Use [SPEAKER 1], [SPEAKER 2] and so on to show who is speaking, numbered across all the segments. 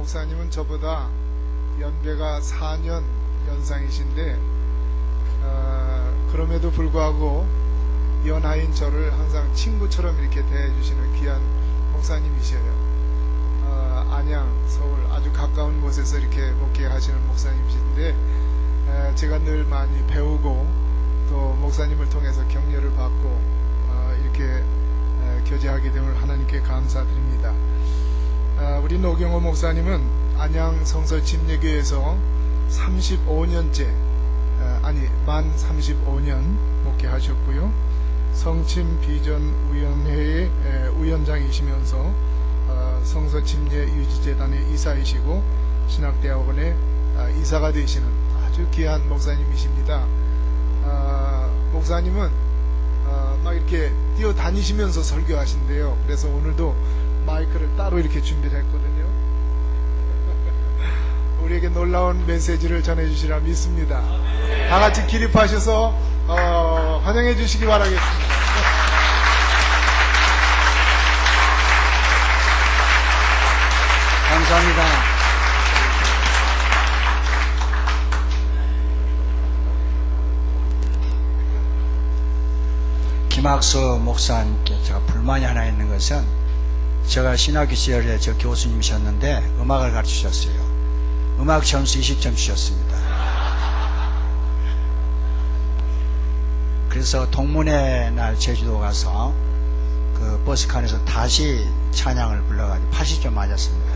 [SPEAKER 1] 목사님은 저보다 연배가 4년 연상이신데 그럼에도 불구하고 연하인 저를 항상 친구처럼 이렇게 대해주시는 귀한 목사님이셔요. 안양, 서울 아주 가까운 곳에서 이렇게 목회하시는 목사님이신데 제가 늘 많이 배우고 또 목사님을 통해서 격려를 받고 이렇게 교제하게 됨을 하나님께 감사드립니다. 우리 노경호 목사님은 안양 성서침례교회에서 35년째 만 35년 목회하셨고요. 성침비전위원회의 위원장이시면서 성서침례유지재단의 이사이시고 신학대학원의 이사가 되시는 아주 귀한 목사님이십니다. 목사님은 막 이렇게 뛰어다니시면서 설교하신대요. 그래서 오늘도 마이크를 따로 이렇게 준비를 했거든요. 우리에게 놀라운 메시지를 전해주시라 믿습니다. 다 같이 기립하셔서 환영해 주시기 바라겠습니다.
[SPEAKER 2] 감사합니다. 김학수 목사님께 제가 불만이 하나 있는 것은 제가 신학교 시절에 저 교수님이셨는데 음악을 가르치셨어요. 음악 점수 20점 주셨습니다. 그래서 동문회 날 제주도 가서 그 버스칸에서 다시 찬양을 불러가지고 80점 맞았습니다.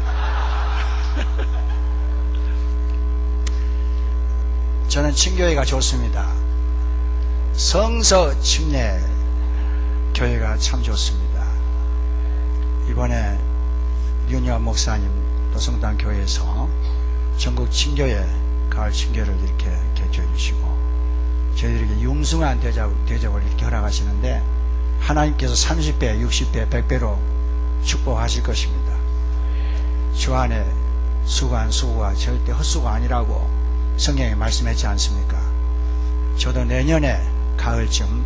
[SPEAKER 2] 저는 친교회가 좋습니다. 성서 침례 교회가 참 좋습니다. 이번에 윤여한 목사님 도성당 교회에서 전국 친교회 가을 친교를 이렇게 개최해 주시고 저희들에게 융숭한 대접을 이렇게 허락하시는데 하나님께서 30배, 60배, 100배로 축복하실 것입니다. 주 안에 수고한 수고가 절대 헛수고 아니라고 성경에 말씀했지 않습니까? 저도 내년에 가을쯤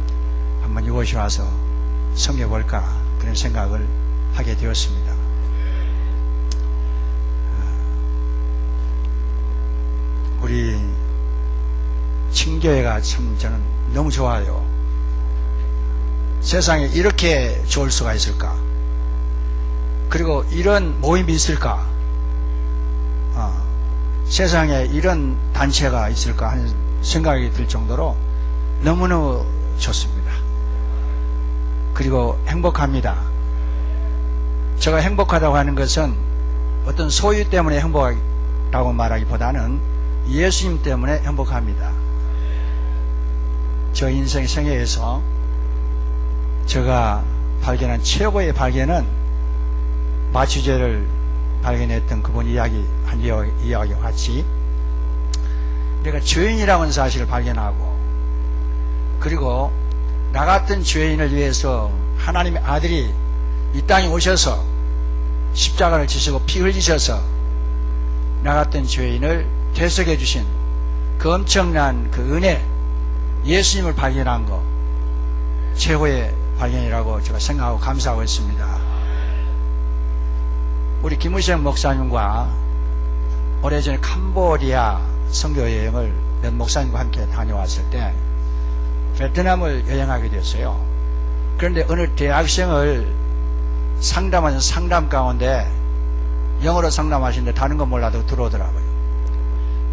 [SPEAKER 2] 한번 이곳에 와서 섬겨볼까 그런 생각을 하게 되었습니다. 우리 친교회가 참 저는 너무 좋아요. 세상에 이렇게 좋을 수가 있을까? 그리고 이런 모임이 있을까? 세상에 이런 단체가 있을까 하는 생각이 들 정도로 너무너무 좋습니다. 그리고 행복합니다. 제가 행복하다고 하는 것은 어떤 소유 때문에 행복하다고 말하기보다는 예수님 때문에 행복합니다. 저 인생 생애에서 제가 발견한 최고의 발견은 마취제를 발견했던 그분 한 이야기와 같이 내가 죄인이라는 사실을 발견하고 그리고 나 같은 죄인을 위해서 하나님의 아들이 이 땅에 오셔서 십자가를 지시고 피 흘리셔서 나 같은 죄인을 대속해 주신 그 엄청난 그 은혜 예수님을 발견한 거 최고의 발견이라고 제가 생각하고 감사하고 있습니다. 우리 김우생 목사님과 오래전에 캄보디아 선교여행을 몇 목사님과 함께 다녀왔을 때 베트남을 여행하게 됐어요. 그런데 어느 대학생을 상담하는 상담 가운데 영어로 상담하시는데 다른 건 몰라도 들어오더라고요.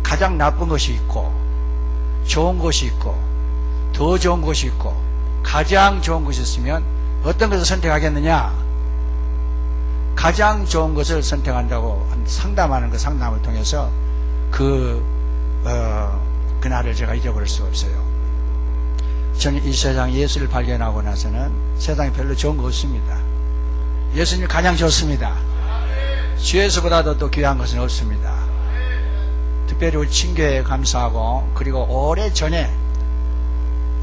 [SPEAKER 2] 가장 나쁜 것이 있고 좋은 것이 있고 더 좋은 것이 있고 가장 좋은 것이 있으면 어떤 것을 선택하겠느냐? 가장 좋은 것을 선택한다고 상담하는 그 상담을 통해서 그날을 제가 잊어버릴 수가 없어요. 저는 이 세상 예수를 발견하고 나서는 세상에 별로 좋은 거 없습니다. 예수님이 가장 좋습니다. 주예수보다도 또 귀한 것은 없습니다. 특별히 우리 친교회에 감사하고 그리고 오래전에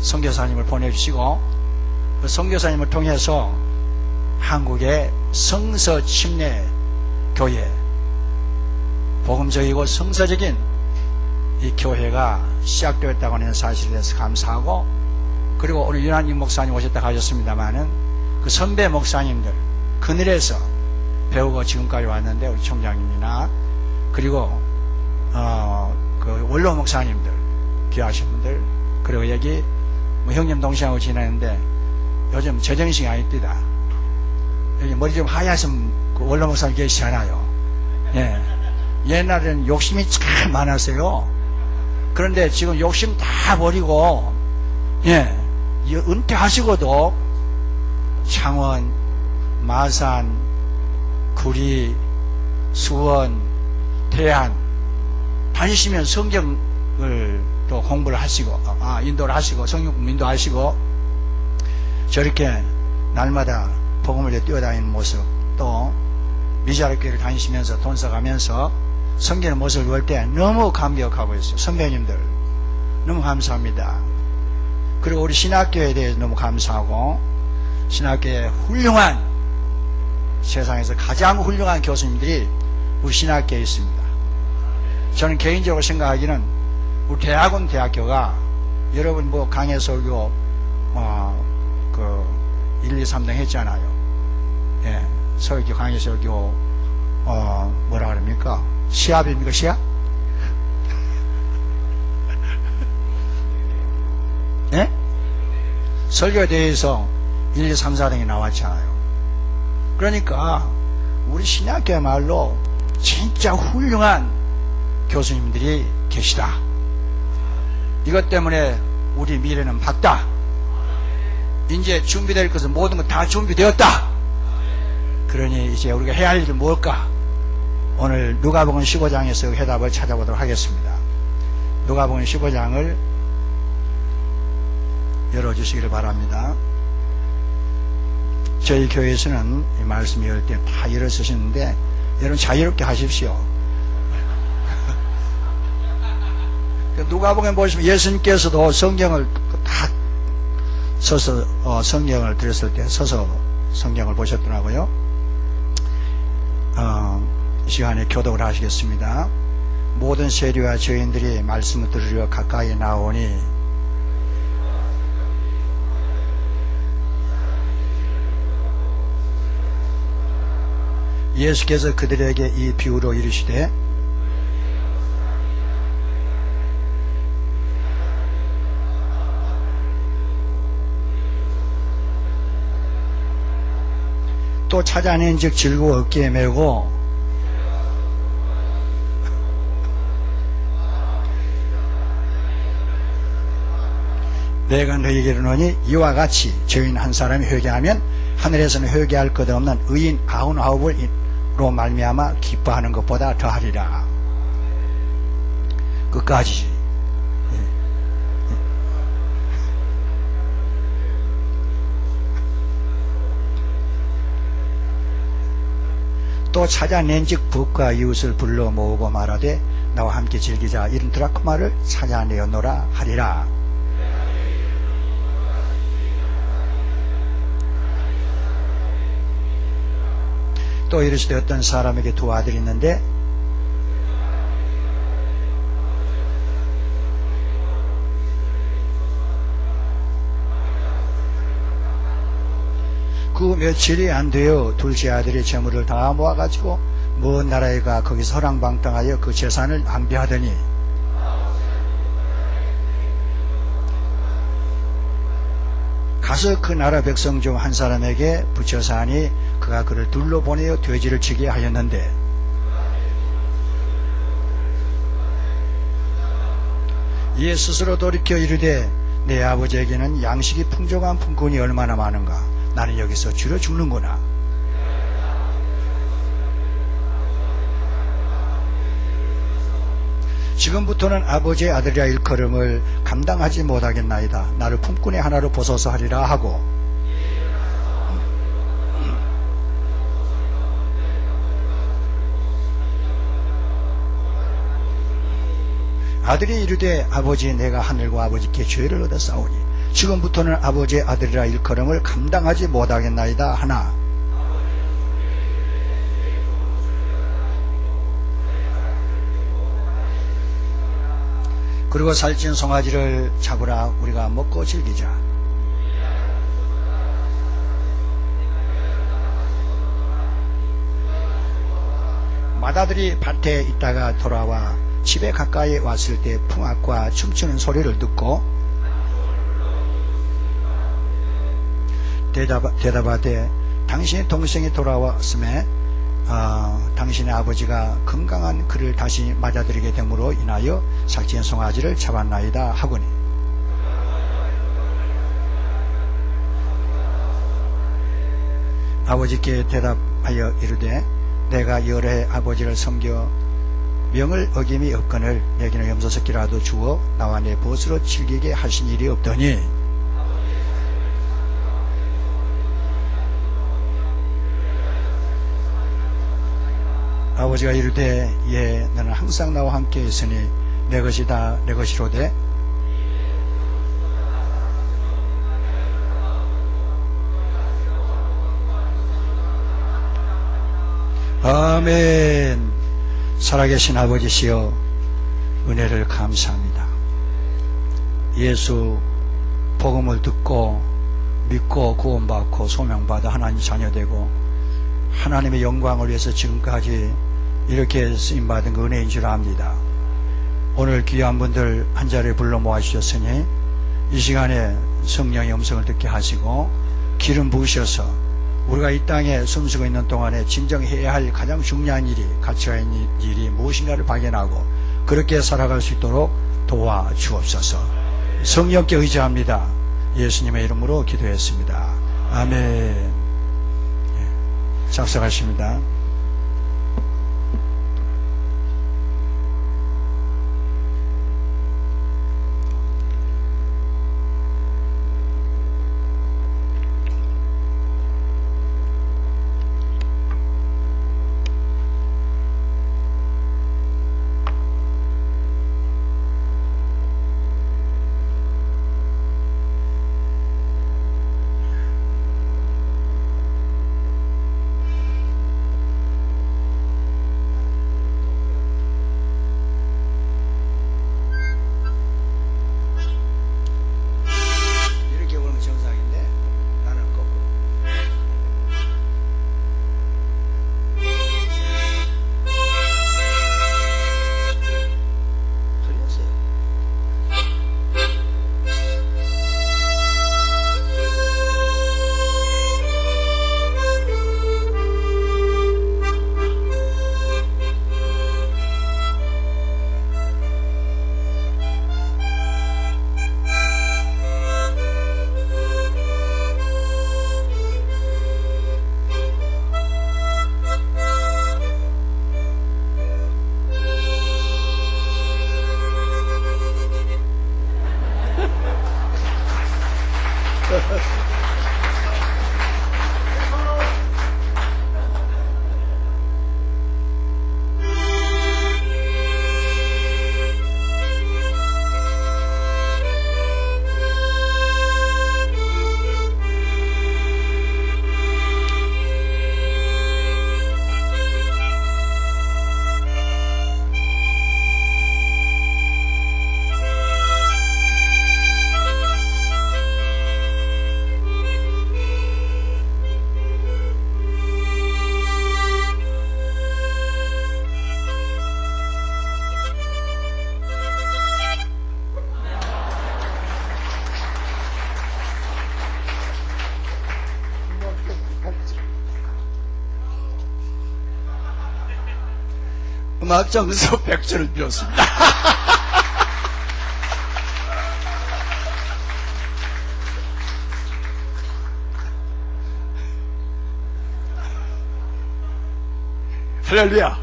[SPEAKER 2] 선교사님을 보내주시고 그 선교사님을 통해서 한국의 성서침례 교회 복음적이고 성서적인 이 교회가 시작되었다고 하는 사실에 대해서 감사하고 그리고 오늘 윤한님 목사님 오셨다고 하셨습니다마는 그 선배 목사님들 그늘에서 배우고 지금까지 왔는데 우리 총장님이나 그리고 그 원로 목사님들, 귀하신 분들, 그리고 여기 뭐 형님 동생하고 지내는데 요즘 제정신이 아닙니다. 여기 머리 좀 하얗은 그 원로 목사님 계시잖아요. 예. 옛날에는 욕심이 참 많았어요. 그런데 지금 욕심 다 버리고, 예, 은퇴하시고도 창원, 마산, 구리, 수원, 대안 다니시면 성경을 또 공부를 하시고, 인도를 하시고, 성경 인도하시고, 저렇게 날마다 복음을 뛰어다니는 모습, 또 미자립 교회를 다니시면서 돈 써가면서 섬기는 모습을 볼 때 너무 감격하고 있어요. 선배님들 너무 감사합니다. 그리고 우리 신학교에 대해서 너무 감사하고, 신학교에 훌륭한, 세상에서 가장 훌륭한 교수님들이 우리 신학교에 있습니다. 저는 개인적으로 생각하기는 우리 대학원 대학교가, 여러분 뭐 강해설교 1, 2, 3등 했잖아요. 예, 설교, 강해설교 뭐라 그럽니까? 시합입니까? 시합? 예? 설교에 대해서 1, 2, 3, 4등이 나왔잖아요. 그러니까 우리 신학교야말로 진짜 훌륭한 교수님들이 계시다. 이것 때문에 우리 미래는 밝다. 이제 준비될 것은 모든 것 다 준비되었다. 그러니 이제 우리가 해야 할 일은 뭘까? 오늘 누가복음 15장에서 해답을 찾아보도록 하겠습니다. 누가복음 15장을 열어주시기를 바랍니다. 저희 교회에서는 이 말씀 열 때 다 일어서시는데 여러분 자유롭게 하십시오. 누가복음에 보시면 예수님께서도 성경을 다 서서 성경을 들었을 때 서서 성경을 보셨더라고요. 이 시간에 교독을 하시겠습니다. 모든 세리와 죄인들이 말씀을 들으려 가까이 나오니 예수께서 그들에게 이 비유로 이르시되 또 찾아낸 즉 즐거워 어깨에 메고 내가 너희에게 이르노니 이와 같이 죄인 한 사람이 회개하면 하늘에서는 회개할 것 없는 의인 99로 말미암아 기뻐하는 것보다 더하리라. 끝까지. 또 찾아낸즉 북과 이웃을 불러 모으고 말하되 나와 함께 즐기자. 이른 드라크마를 찾아내었노라 하리라. 또 이르시되 어떤 사람에게 두 아들이 있는데 그 며칠이 안 되어 둘째 아들의 재물을 다 모아가지고 먼 나라에 가 거기서 허랑방탕하여 그 재산을 낭비하더니 가서 그 나라 백성 중 한 사람에게 붙여서 하니 그가 그를 둘러보내어 돼지를 치게 하였는데 이에 스스로 돌이켜 이르되 내 아버지에게는 양식이 풍족한 품꾼이 얼마나 많은가. 나는 여기서 줄여 죽는구나. 지금부터는 아버지의 아들이라 일컬음을 감당하지 못하겠나이다. 나를 품꾼의 하나로 보소서 하리라 하고 아들이 이르되 아버지 내가 하늘과 아버지께 죄를 얻어 싸우니 지금부터는 아버지의 아들이라 일컬음을 감당하지 못하겠나이다 하나 그리고 살찐 송아지를 잡으라. 우리가 먹고 즐기자. 맏아들이 밭에 있다가 돌아와 집에 가까이 왔을 때 풍악과 춤추는 소리를 듣고 대답하되 당신의 동생이 돌아왔음에 당신의 아버지가 건강한 그를 다시 맞아들이게 됨으로 인하여 삭진 송아지를 잡았나이다 하거니 아버지께 대답하여 이르되 내가 여러 해 아버지를 섬겨 명을 어김이 없거늘 내게는 염소새끼라도 주어 나와 내 벗으로 즐기게 하신 일이 없더니 아버지가 이르되 예 너는 항상 나와 함께 있으니 내 것이 다 내 것이로되 아멘. 살아계신 아버지시여 은혜를 감사합니다. 예수 복음을 듣고 믿고 구원받고 소명받아 하나님 자녀되고 하나님의 영광을 위해서 지금까지 이렇게 쓰임받은 그 은혜인 줄 압니다. 오늘 귀한 분들 한 자리에 불러 모아주셨으니 이 시간에 성령의 음성을 듣게 하시고 기름 부으셔서 우리가 이 땅에 숨쉬고 있는 동안에 진정해야 할 가장 중요한 일이 가치가 있는 일이 무엇인가를 발견하고 그렇게 살아갈 수 있도록 도와주옵소서. 성령께 의지합니다. 예수님의 이름으로 기도했습니다. 아멘. 작성하십니다. 음악장소 100조를 빌었습니다. 할렐루야.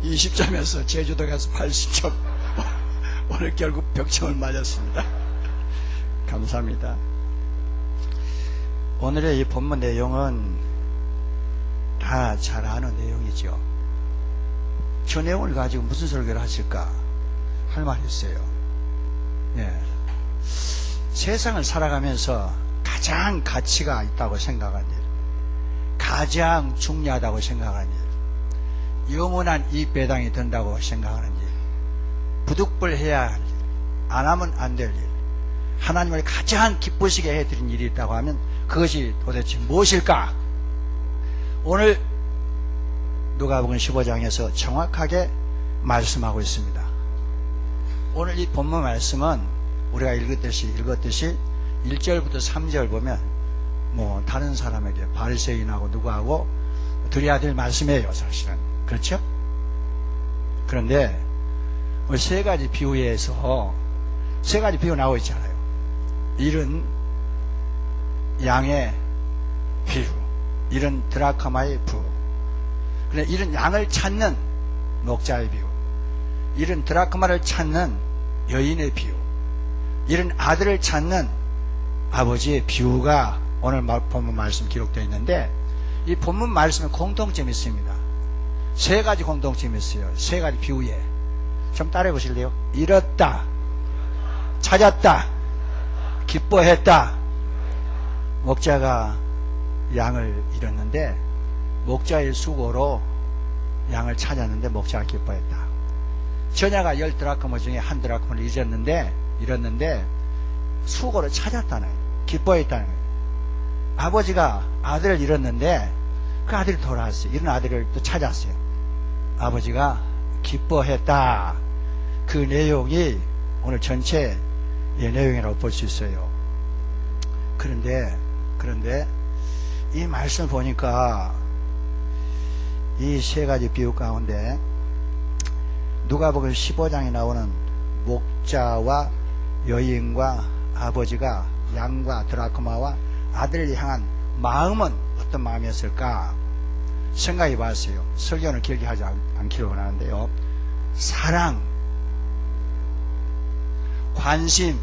[SPEAKER 2] 20점에서 제주도 가서 80점. 오늘 결국 100점을 맞았습니다. 감사합니다. 오늘의 이 본문 내용은 다 잘 아는 내용이죠. 저 내용을 가지고 무슨 설교를 하실까 할 말이 있어요. 예. 세상을 살아가면서 가장 가치가 있다고 생각하는 일, 가장 중요하다고 생각하는 일, 영원한 이익 배당이 된다고 생각하는 일, 부득불해야 할 일, 안 하면 안 될 일, 하나님을 가장 기쁘시게 해드린 일이 있다고 하면 그것이 도대체 무엇일까? 오늘 누가복음 15장에서 정확하게 말씀하고 있습니다. 오늘 이 본문 말씀은 우리가 읽었듯이 1절부터 3절 보면 뭐 다른 사람에게 바리새인하고 누구하고 드려야 될 말씀이에요, 사실은. 그렇죠? 그런데 세 가지 비유에서 세 가지 비유 나오고 있잖아요. 일은 양의 비유, 일은 드라크마의 비유, 그런데 일은 양을 찾는 목자의 비유, 일은 드라크마를 찾는 여인의 비유, 일은 아들을 찾는 아버지의 비유가 오늘 본문 말씀 기록되어 있는데, 이 본문 말씀에 공통점이 있습니다. 세 가지 공통점이 있어요. 세 가지 비유에. 좀 따라해 보실래요? 잃었다, 찾았다, 기뻐했다. 목자가 양을 잃었는데 목자의 수고로 양을 찾았는데 목자가 기뻐했다. 처녀가 10드라크마 중에 1드라크마를 잃었는데 수고로 찾았다는 거예요. 기뻐했다는 거예요. 아버지가 아들을 잃었는데 그 아들이 돌아왔어요. 이런 아들을 또 찾았어요. 아버지가 기뻐했다. 그 내용이 오늘 전체의 내용이라고 볼 수 있어요. 그런데 이 말씀을 보니까 이 세 가지 비유 가운데 누가복음 15장에 나오는 목자와 여인과 아버지가 양과 드라크마와 아들을 향한 마음은 어떤 마음이었을까 생각해 봤어요. 설교는 길게 하지 않기로 원하는데요. 사랑, 관심,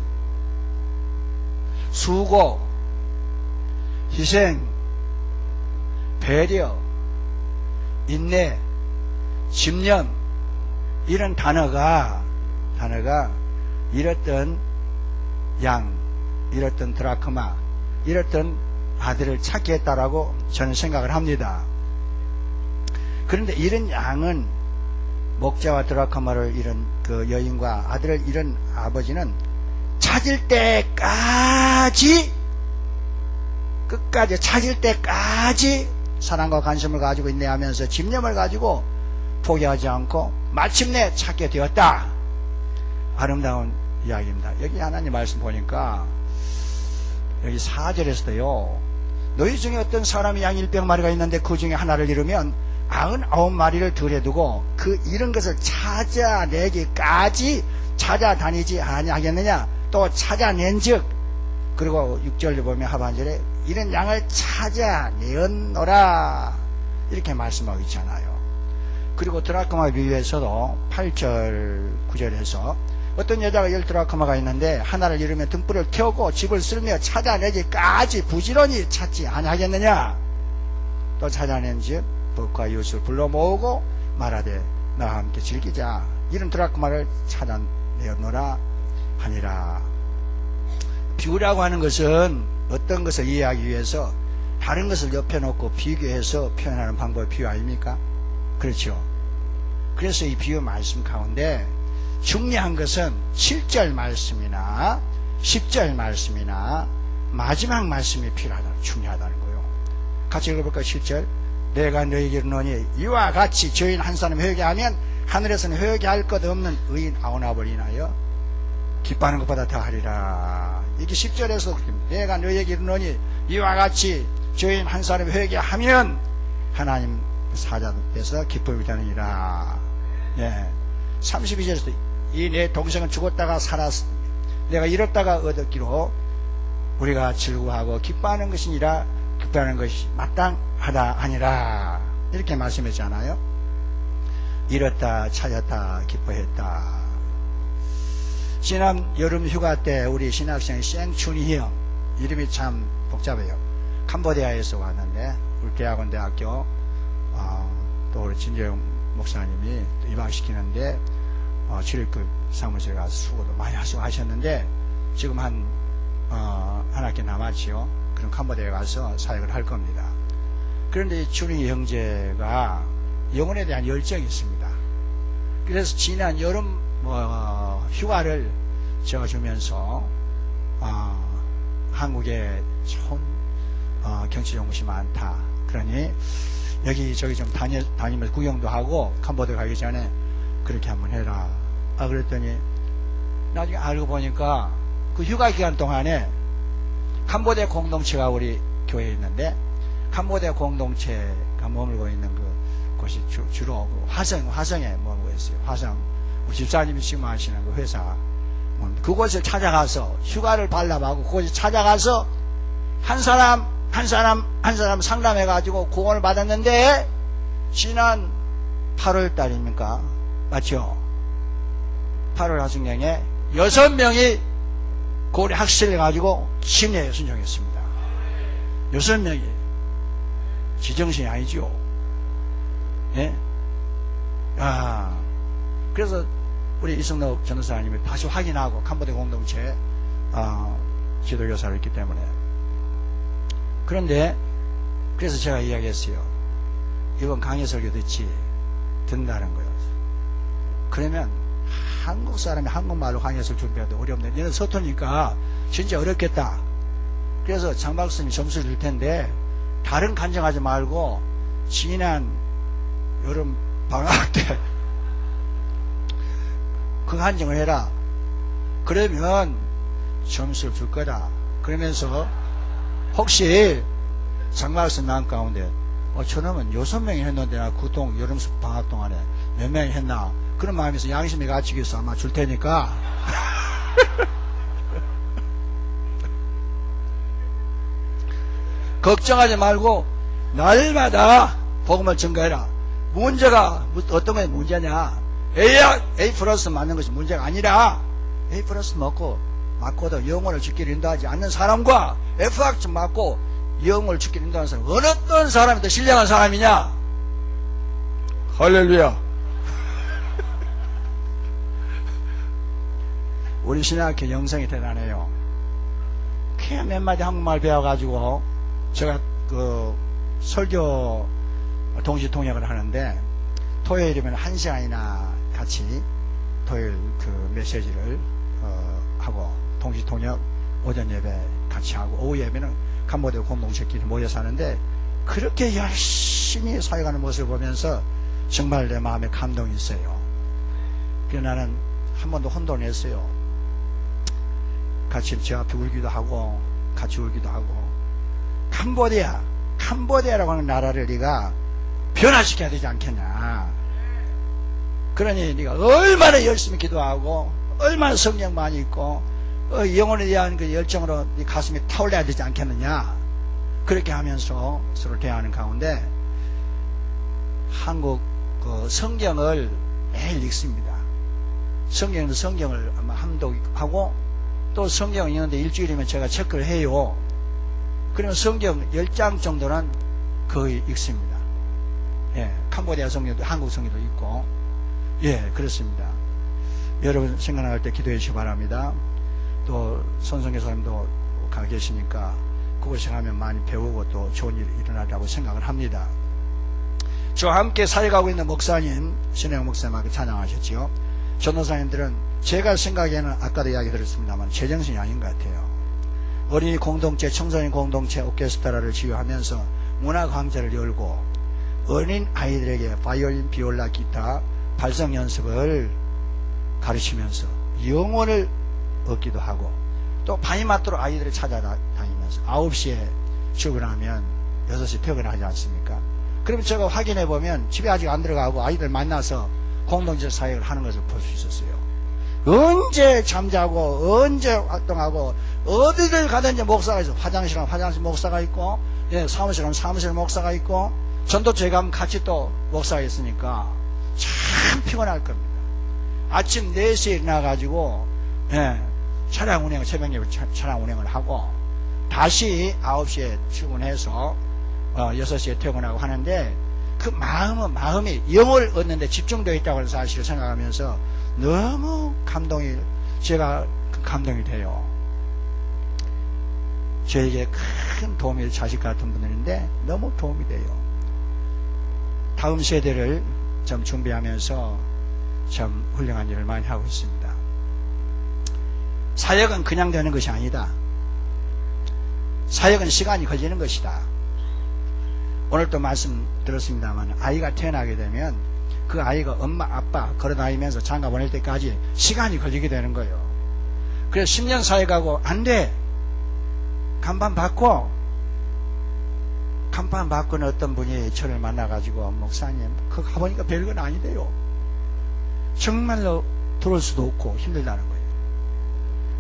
[SPEAKER 2] 수고, 희생, 배려, 인내, 집념, 이런 단어가 잃었던 양, 잃었던 드라크마, 잃었던 아들을 찾게 했다라고 저는 생각을 합니다. 그런데 잃은 양은, 목자와 드라크마를 잃은 그 여인과 아들을 잃은 아버지는 찾을 때까지, 끝까지 찾을 때까지 사랑과 관심을 가지고 인내하면서 집념을 가지고 포기하지 않고 마침내 찾게 되었다. 아름다운 이야기입니다. 여기 하나님 말씀 보니까 여기 4절에서도요, 너희 중에 어떤 사람이 양 100마리가 있는데 그 중에 하나를 잃으면 99마리를 들여두고 그 잃은 것을 찾아내기까지 찾아다니지 아니하겠느냐. 또 찾아낸 즉, 그리고 6절에 보면 하반절에 잃은 양을 찾아내었노라 이렇게 말씀하고 있잖아요. 그리고 드라크마 비유에서도 8절 9절에서 어떤 여자가 10드라크마가 있는데 하나를 잃으면 등불을 태우고 집을 쓸며 찾아내기까지 부지런히 찾지 아니하겠느냐. 또 찾아낸 즉 법과 이웃을 불러 모으고 말하되 나와 함께 즐기자. 이런 드라크마를 찾아내었노라 하니라. 비유라고 하는 것은 어떤 것을 이해하기 위해서 다른 것을 옆에 놓고 비교해서 표현하는 방법이 비유 아닙니까? 그렇죠. 그래서 이 비유 말씀 가운데 중요한 것은 7절 말씀이나 10절 말씀이나 마지막 말씀이 중요하다는 거예요. 같이 읽어볼까요? 7절. 내가 너에게 이르노니 이와 같이 죄인 한 사람 회개하면 하늘에서는 회개할 것 없는 의인 99을 인하여 기뻐하는 것보다 더하리라. 이게 10절에서 내가 너에게 이르노니 이와 같이 죄인 한 사람 회개하면 하나님 사자들께서 기쁨이 되느니라. 예. 32절에서 이 내 동생은 죽었다가 살았으니 내가 잃었다가 얻었기로 우리가 즐거워하고 기뻐하는 것이니라. 기뻐하는 것이 마땅하다 아니라 이렇게 말씀했잖아요. 잃었다 찾았다 기뻐했다. 지난 여름 휴가 때 우리 신학생 생춘이 형, 이름이 참 복잡해요. 캄보디아에서 왔는데 우리 대학원대학교 또 우리 진재용 목사님이 입학시키는데 출입국 사무실에 가서 수고도 많이 하셨는데 지금 한 학기 남았지요. 그럼 캄보디아에 가서 사역을 할 겁니다. 그런데 이 춘희 형제가 영혼에 대한 열정이 있습니다. 그래서 지난 여름 휴가를 지어주면서 한국에 좋은 경치 좋은 곳이 많다. 그러니 여기저기 좀 다니면서 구경도 하고 캄보디아 가기 전에 그렇게 한번 해라. 그랬더니 나중에 알고 보니까 그 휴가 기간 동안에 캄보디아 공동체가 우리 교회에 있는데 캄보디아 공동체가 머물고 있는 곳이 주로 그 화성에 머물고 있어요. 화성 우리 집사님이 지금 하시는 그 회사 그곳을 찾아가서 휴가를 발람하고 그곳에 찾아가서 한 사람 상담해 가지고 구원을 받았는데 지난 8월 달입니까? 맞죠? 8월 하순경에 6명이 고래 학살해 가지고 심리에 순종했습니다. 6명이 지정신이 아니죠. 예? 그래서 우리 이승록 전도사님이 다시 확인하고 캄보디아 공동체 지도교사를 했기 때문에. 그런데 그래서 제가 이야기했어요. 이번 강의 설교 듣는다는 거예요. 그러면 한국 사람이 한국말로 강의를 준비하도 어렵네. 얘는 서투니까 진짜 어렵겠다. 그래서 장 박사님이 점수를 줄 텐데 다른 간증하지 말고 지난 여름 방학 때 그 간증을 해라. 그러면 점수를 줄 거다. 그러면서 혹시 장박사 마음 가운데 저놈은 6명이 했는데 나 구동 여름 방학 동안에 몇 명이 했나 그런 마음에서 양심이 갇히겠어 아마 줄 테니까 걱정하지 말고 날마다 복음을 증거해라. 문제가 어떤 게 문제냐? A 플러스 맞는 것이 문제가 아니라 A 플러스 맞고도 영혼을 죽기를 인도하지 않는 사람과 F학점 맞고 영혼을 죽기를 인도하는 사람 어느 어떤 사람이 더 신령한 사람이냐? 할렐루야. 우리 신학교 영성이 대단해요. 그냥 몇 마디 한국말 배워가지고 제가 그 설교 동시 통역을 하는데 토요일이면 1시간이나 같이 토요일 그 메시지를 하고 동시 통역 오전 예배 같이 하고 오후 예배는 캄보디아 공동체끼리 모여서 하는데 그렇게 열심히 사역하는 모습을 보면서 정말 내 마음에 감동이 있어요. 그래서 나는 한 번도 혼돈 냈어요. 같이 제 앞에 울기도 하고 같이 울기도 하고 캄보디아라고 하는 나라를 네가 변화시켜야 되지 않겠냐. 그러니 네가 얼마나 열심히 기도하고 얼마나 성령 많이 있고 영혼에 대한 그 열정으로 네 가슴이 타올라야 되지 않겠느냐. 그렇게 하면서 서로 대화하는 가운데 한국 그 성경을 매일 읽습니다. 성경을 아마 함독하고 또 성경을 읽는데 일주일이면 제가 체크를 해요. 그러면 성경 10장 정도는 거의 읽습니다. 예, 캄보디아 성경도 한국 성경도 있고, 예, 그렇습니다. 여러분 생각날 때 기도해 주시기 바랍니다. 또 손성교사님도 가 계시니까 그곳에 가면 많이 배우고 또 좋은 일이 일어나리라고 생각을 합니다. 저와 함께 사역하고 있는 목사님, 신혜영 목사님하고 찬양하셨지요. 전도사님들은 제가 생각에는 아까도 이야기 드렸습니다만 제정신이 아닌 것 같아요. 어린이 공동체, 청소년 공동체 오케스트라를 지휘하면서 문화강좌를 열고 어린 아이들에게 바이올린, 비올라, 기타 발성 연습을 가르치면서 영혼을 얻기도 하고 또 밤이 맞도록 아이들을 찾아다니면서 9시에 출근하면 6시 퇴근하지 않습니까? 그러면 제가 확인해 보면 집에 아직 안 들어가고 아이들 만나서 공동체 사역을 하는 것을 볼 수 있었어요. 언제 잠자고 언제 활동하고 어디를 가든지 목사가 있어. 화장실은 화장실 목사가 있고, 예, 사무실은 사무실 목사가 있고, 전도처에 가면 같이 또 목사가 있으니까 참 피곤할 겁니다. 아침 4시에 일어나가지고, 예, 차량 운행, 새벽 예배 차량 운행을 하고, 다시 9시에 출근해서, 6시에 퇴근하고 하는데, 그 마음이 영을 얻는데 집중되어 있다고 하는 사실을 생각하면서 너무 제가 그 감동이 돼요. 저에게 큰 도움이 자식 같은 분들인데 너무 도움이 돼요. 다음 세대를 좀 준비하면서 참 훌륭한 일을 많이 하고 있습니다. 사역은 그냥 되는 것이 아니다. 사역은 시간이 걸리는 것이다. 오늘 또 말씀 들었습니다만 아이가 태어나게 되면 그 아이가 엄마 아빠 걸어다니면서 장가 보낼 때까지 시간이 걸리게 되는 거예요. 그래서 10년 사회 가고 안 돼. 간판 받고 간판 받고는 어떤 분이 저를 만나가지고 목사님 그거 가보니까 별건 아니대요. 정말로 들어올 수도 없고 힘들다는 거예요.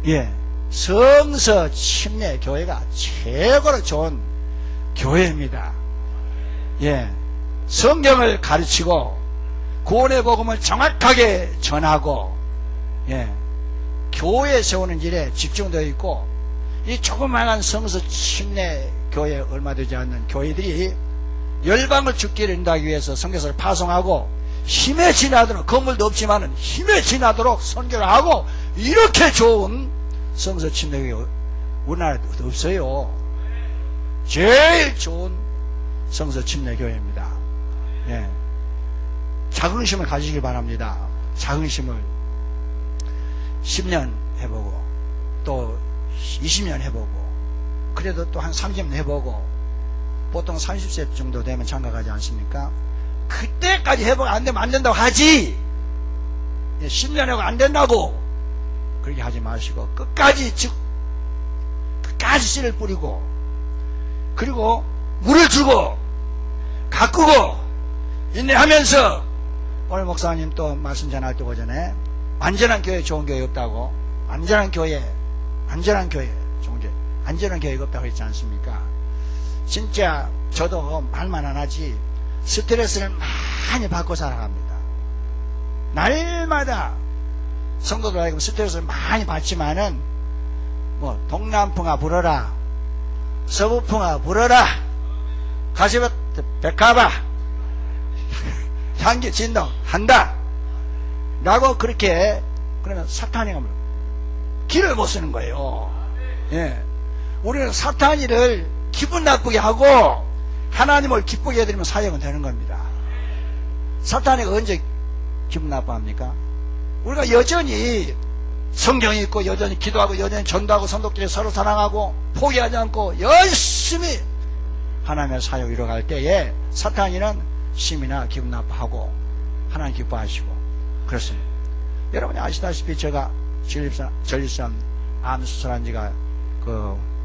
[SPEAKER 2] 예, 성서 침례 교회가 최고로 좋은 교회입니다. 예, 성경을 가르치고 구원의 복음을 정확하게 전하고 예, 교회 세우는 일에 집중되어 있고 이 조그마한 성서 침례 교회 얼마 되지 않는 교회들이 열방을 죽기를 인도하기 위해서 선교사를 파송하고 힘에 지나도록 건물도 없지만은 힘에 지나도록 선교를 하고 이렇게 좋은 성서 침례 교회 우리나라에 없어요. 제일 좋은 성서 침례 교회입니다. 예. 자긍심을 가지길 바랍니다. 자긍심을 10년 해보고 또 20년 해보고 그래도 또 한 30년 해보고 보통 30세 정도 되면 장가가지 않습니까? 그때까지 해보고 안 되면 안 된다고 하지 10년 하고 안 된다고 그렇게 하지 마시고 끝까지 씨를 뿌리고 그리고 물을 주고 가꾸고 인내하면서 오늘 목사님 또 말씀 전할 때 오전에 완전한 교회 좋은 교회 없다고 안전한 교회 좋은 교회 안전한 교회가 없다고 했지 않습니까? 진짜 저도 말만 안 하지 스트레스를 많이 받고 살아갑니다. 날마다 성도들 하여금 스트레스를 많이 받지만은 뭐 동남풍아 불어라 서부풍아 불어라 가시밭 백합아 향기 진동 한다 라고 그렇게 그러면 사탄이가 길을 못 쓰는 거예요. 예. 우리는 사탄이를 기분 나쁘게 하고 하나님을 기쁘게 해드리면 사역은 되는 겁니다. 사탄이가 언제 기분 나빠합니까? 우리가 여전히 성경이 있고 여전히 기도하고 여전히 전도하고 선독들이 서로 사랑하고 포기하지 않고 열심히 하나님의 사역 이뤄갈 때에 사탄이는 심이나 기분 나빠하고 하나님 기뻐하시고 그렇습니다. 여러분이 아시다시피 제가 전립선 암 수술한 지가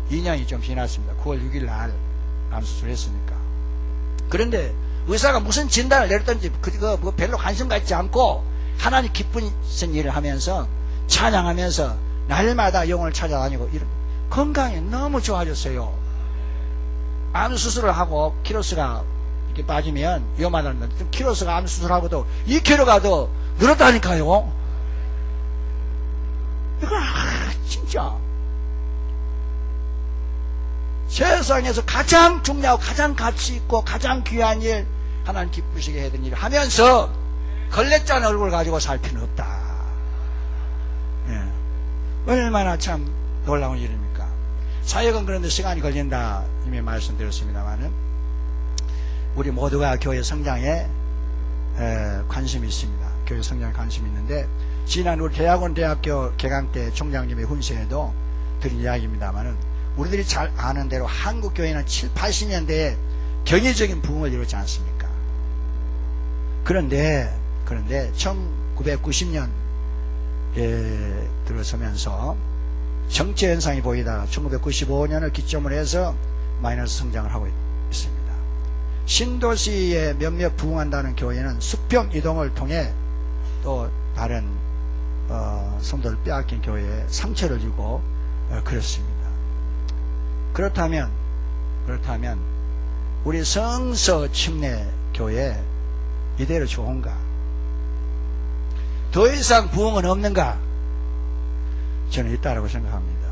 [SPEAKER 2] 2년이 좀 지났습니다. 9월 6일 날 암 수술했으니까. 그런데 의사가 무슨 진단을 내렸던지 뭐 별로 관심 갖지 않고 하나님 기쁘신 일을 하면서 찬양하면서 날마다 영혼을 찾아다니고 이런 건강이 너무 좋아졌어요. 암 수술을 하고 키로수가 이렇게 빠지면 위험하다는 건 키로수가 암 수술하고도 2kg가 더 늘었다니까요. 이거 진짜 세상에서 가장 중요하고 가장 가치 있고 가장 귀한 일 하나님 기쁘시게 해야 되는 일을 하면서 걸레짠 얼굴 가지고 살 필요는 없다. 예. 얼마나 참 놀라운 일입니까? 사역은 그런데 시간이 걸린다 이미 말씀드렸습니다만은 우리 모두가 교회 성장에 관심이 있습니다. 교회 성장에 관심이 있는데 지난 우리 대학교 개강 때 총장님의 훈시에도 드린 이야기입니다만은 우리들이 잘 아는 대로 한국 교회는 7, 80년대에 경이적인 부흥을 이루지 않습니까? 그런데 1990년에 들어서면서 정체 현상이 보이다가 1995년을 기점으로 해서 마이너스 성장을 하고 있습니다. 신도시에 몇몇 부흥한다는 교회는 수평 이동을 통해 또 다른 성도를 빼앗긴 교회에 상처를 주고 그렇습니다. 그렇다면 우리 성서 침례 교회 이대로 좋은가? 더 이상 부흥은 없는가? 저는 있다라고 생각합니다.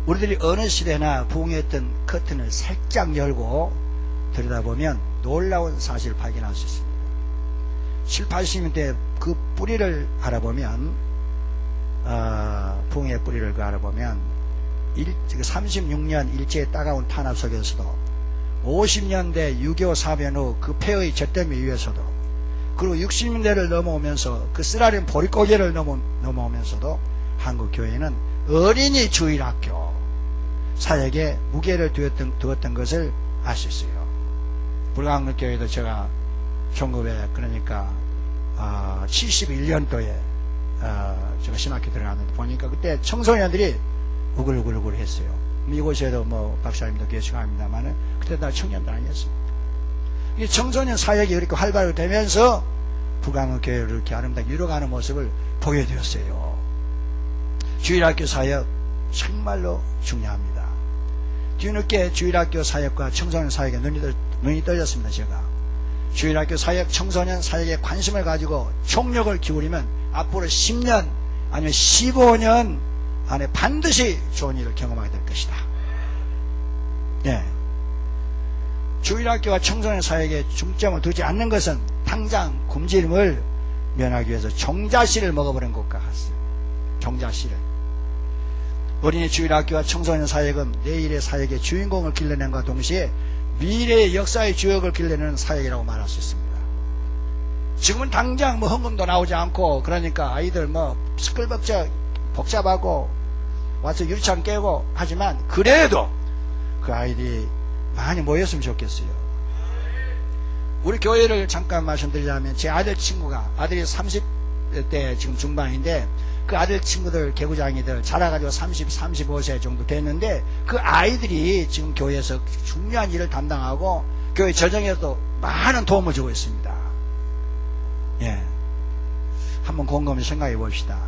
[SPEAKER 2] 우리들이 어느 시대나 부흥했던 커튼을 살짝 열고 들여다보면 놀라운 사실을 발견할 수 있습니다. 7, 80년대 그 뿌리를 알아보면 부흥의 뿌리를 알아보면 36년 일제의 따가운 탄압 속에서도 50년대 6.25 사변 후 그 폐허의 잿더미 위에서도 그리고 60년대를 넘어오면서 그 쓰라린 보릿고개를 넘어오면서도 한국 교회는 어린이 주일학교 사역에 무게를 두었던 것을 알 수 있어요. 불광교회도 제가 71년도에 제가 신학교 들어갔는데 보니까 그때 청소년들이 우글우글 했어요. 이곳에도 뭐 박사님도 계시고 합니다만 그때 다 청년들 아니었습니다. 이 청소년 사역이 이렇게 활발하게 되면서 불광교회를 이렇게 아름답게 이뤄가는 모습을 보게 되었어요. 주일학교 사역 정말로 중요합니다. 뒤늦게 주일학교 사역과 청소년 사역에 눈이 떨렸습니다. 제가 주일학교 사역, 청소년 사역에 관심을 가지고 총력을 기울이면 앞으로 10년 아니면 15년 안에 반드시 좋은 일을 경험하게 될 것이다. 예. 주일학교와 청소년 사역에 중점을 두지 않는 것은 당장 굶주림을 면하기 위해서 종자씨를 먹어버린 것과 같습니다. 종자씨를. 어린이 주일학교와 청소년 사역은 내일의 사역의 주인공을 길러낸과 동시에 미래의 역사의 주역을 길러내는 사역이라고 말할 수 있습니다. 지금은 당장 뭐 헌금도 나오지 않고 그러니까 아이들 뭐 시끌벅적 복잡하고 와서 유리창 깨고 하지만 그래도 그 아이들이 많이 모였으면 좋겠어요. 우리 교회를 잠깐 말씀드리자면 제 아들 친구가 아들이 30대 지금 중반인데 그 아들 친구들 개구장이들 자라가지고 35세 정도 됐는데 그 아이들이 지금 교회에서 중요한 일을 담당하고 교회 재정에도 많은 도움을 주고 있습니다. 예, 한번 곰곰이 생각해 봅시다.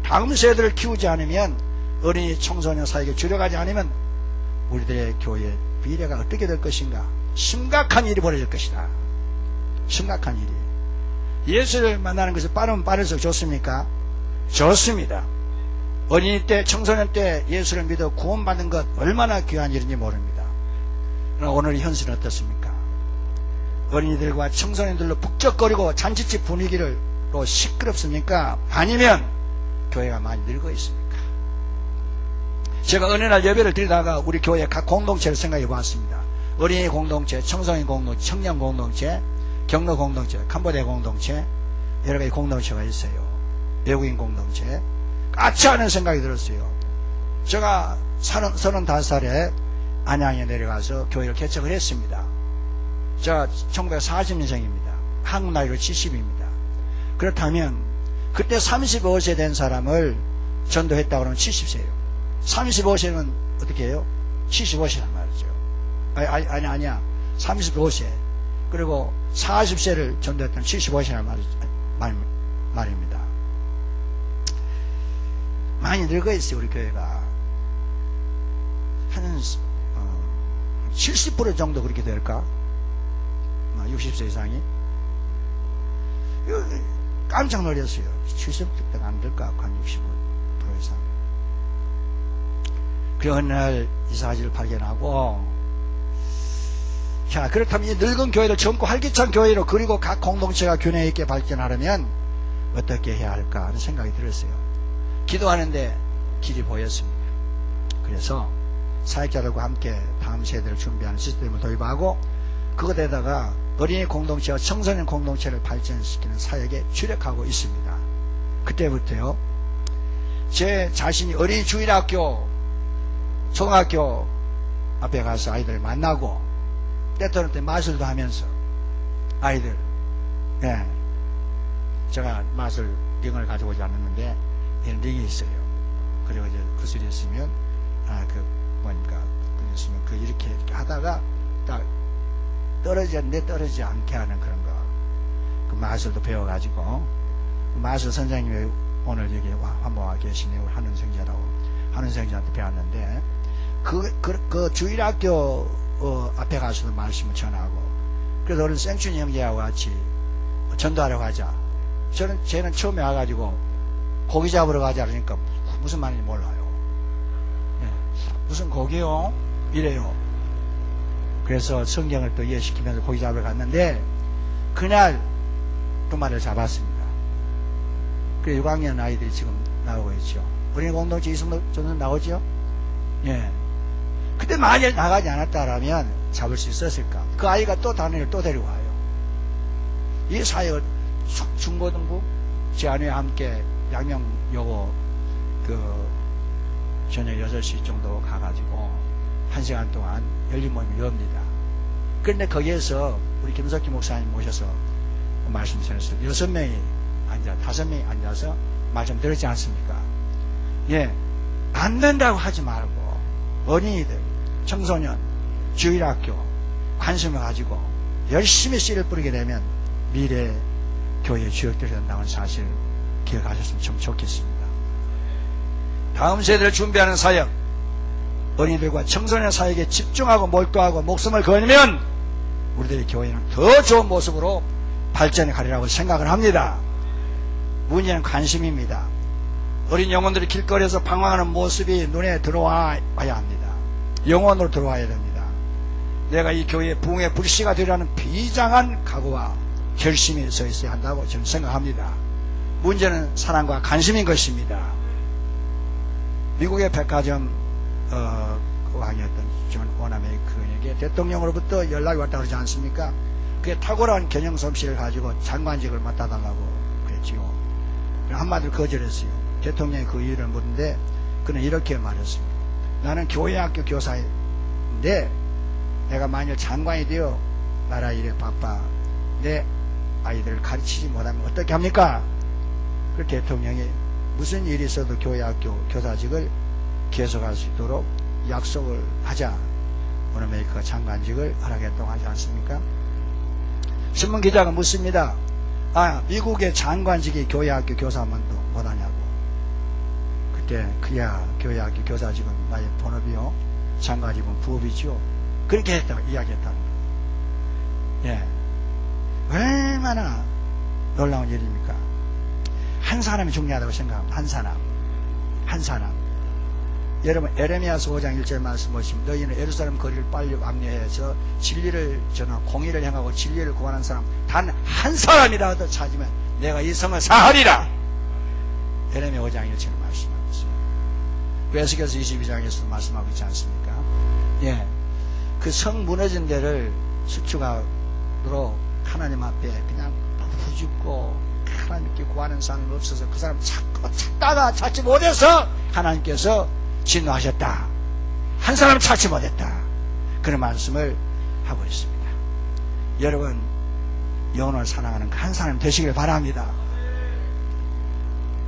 [SPEAKER 2] 다음 세대를 키우지 않으면 어린이 청소년 사역에 줄여가지 않으면 우리들의 교회 미래가 어떻게 될 것인가 심각한 일이 벌어질 것이다. 심각한 일이. 예수를 만나는 것이 빠르면 빠를수록 좋습니까? 좋습니다. 어린이 때 청소년 때 예수를 믿어 구원받는 것 얼마나 귀한 일인지 모릅니다. 그러나 오늘의 현실은 어떻습니까? 어린이들과 청소년들로 북적거리고 잔치집 분위기로 시끄럽습니까? 아니면 교회가 많이 늙어 있습니까? 제가 어느 날 예배를 드리다가 우리 교회 각 공동체를 생각해 보았습니다. 어린이 공동체, 청소년 공동체, 청년 공동체, 경로 공동체, 캄보디아 공동체, 여러 가지 공동체가 있어요. 외국인 공동체. 까치 않은 생각이 들었어요. 제가 35살에 안양에 내려가서 교회를 개척을 했습니다. 제가 1940년생입니다. 한국 나이로 70입니다. 그렇다면 그때 35세 된 사람을 전도했다 그러면 70세예요. 35세는 어떻게 해요? 75세란 말이죠. 아니야. 35세. 그리고 40세를 전도했다면 75세란 말입니다. 많이 늙어 있어요, 우리 교회가. 한 70% 정도 그렇게 될까? 60세 이상이? 깜짝 놀랐어요. 70%가 안 될까? 한 65% 이상. 그 어느 날 이 사실을 발견하고, 자, 그렇다면 이 늙은 교회를 젊고 활기찬 교회로 그리고 각 공동체가 균형 있게 발전하려면 어떻게 해야 할까 하는 생각이 들었어요. 기도하는데 길이 보였습니다. 그래서 사역자들과 함께 다음 세대를 준비하는 시스템을 도입하고 그것에다가 어린이 공동체와 청소년 공동체를 발전시키는 사역에 주력하고 있습니다. 그때부터요, 제 자신이 어린이 주일학교, 초등학교 앞에 가서 아이들을 만나고 때때로 때 마술도 하면서 아이들, 예, 제가 마술 링을 가지고 오지 않았는데 이런 링이 있어요. 그리고 이제 구슬이 있으면 뭡니까? 있으면 이렇게 하다가 딱 떨어졌는데 떨어지지 않게 하는 그런 거. 그 마술도 배워가지고 마술 선생님이 오늘 여기 한번 와 계시네요. 한은생자라고 한은생자한테 배웠는데 그 주일학교 앞에 가서도 말씀을 전하고 그래서 오늘 생춘이 형제하고 같이 전도하려고 하자. 쟤는 처음에 와가지고 고기 잡으러 가자 그러니까 무슨 말인지 몰라요. 네. 무슨 고기요? 이래요. 그래서 성경을 또 이해시키면서 고기 잡으러 갔는데 그날 두 마리를 잡았습니다. 그래 6학년 아이들이 지금 나오고 있죠. 어린이 공동체 이승도 저는 나오죠? 예. 그때 만일 나가지 않았다라면 잡을 수 있었을까? 그 아이가 또 다른 애를 또 데리고 와요. 이 사역을 중고등부 제 아내와 함께 양명여고 저녁 6시 정도 가가지고 1시간 동안 열린 모임을 엽니다. 그런데 거기에서 우리 김석기 목사님 모셔서 말씀 드렸어요. 6명이 앉아, 5명이 앉아서 말씀 들었지 않습니까? 예, 안 된다고 하지 말고 어린이들, 청소년, 주일학교 관심을 가지고 열심히 씨를 뿌리게 되면 미래 교회의 주역들이 된다는 사실을 기억하셨으면 참 좋겠습니다. 다음 세대를 준비하는 사역, 어린이들과 청소년 사역에 집중하고 몰두하고 목숨을 걸면 우리들의 교회는 더 좋은 모습으로 발전해 가리라고 생각을 합니다. 문제는 관심입니다. 어린 영혼들이 길거리에서 방황하는 모습이 눈에 들어와야 합니다. 영혼으로 들어와야 됩니다. 내가 이 교회의 부흥의 불씨가 되리라는 비장한 각오와 결심이 서 있어야 한다고 저는 생각합니다. 문제는 사랑과 관심인 것입니다. 미국의 백화점 왕이었던 존 워너메이커에게 대통령으로부터 연락이 왔다 그러지 않습니까? 그게 탁월한 경영 솜씨를 가지고 장관직을 맡아달라고 그랬지요. 한마디로 거절했어요. 대통령이 그 이유를 묻는데 그는 이렇게 말했습니다. 나는 교회학교 교사인데 내가 만일 장관이 되어 나라 일에 바빠 내 아이들을 가르치지 못하면 어떻게 합니까? 그 대통령이 무슨 일이 있어도 교회학교 교사직을 계속할 수 있도록 약속을 하자. 워너메이커가 장관직을 허락했다고 하지 않습니까? 신문기자가 묻습니다. 미국의 장관직이 교회학교 교사만도 못하냐고. 그때 그야 교회학교 교사직은 나의 본업이요, 장관직은 부업이지요. 그렇게 이야기했다는 거예요. 예, 얼마나 놀라운 일입니까? 한 사람이 중요하다고 생각합니다. 한 사람. 여러분, 에레미야서 5장 1절 말씀 보시면 너희는 예루살렘 거리를 빨리 왕래해서 진리를 전하고 공의를 행하고 진리를 구하는 사람 단 한 사람이라도 찾으면 내가 이 성을 사하리라. 에레미야 5장 1절 말씀하고 있어요. 에스겔서 22장에서 말씀하고 있지 않습니까? 예, 그 성 무너진 데를 수축하도록 하나님 앞에 그냥 부죽고 하나님께 구하는 사람이 없어서 그 사람 찾다가 찾지 못해서 하나님께서 진노하셨다. 한 사람 찾지 못했다. 그런 말씀을 하고 있습니다. 여러분, 영혼을 사랑하는 한 사람 되시길 바랍니다.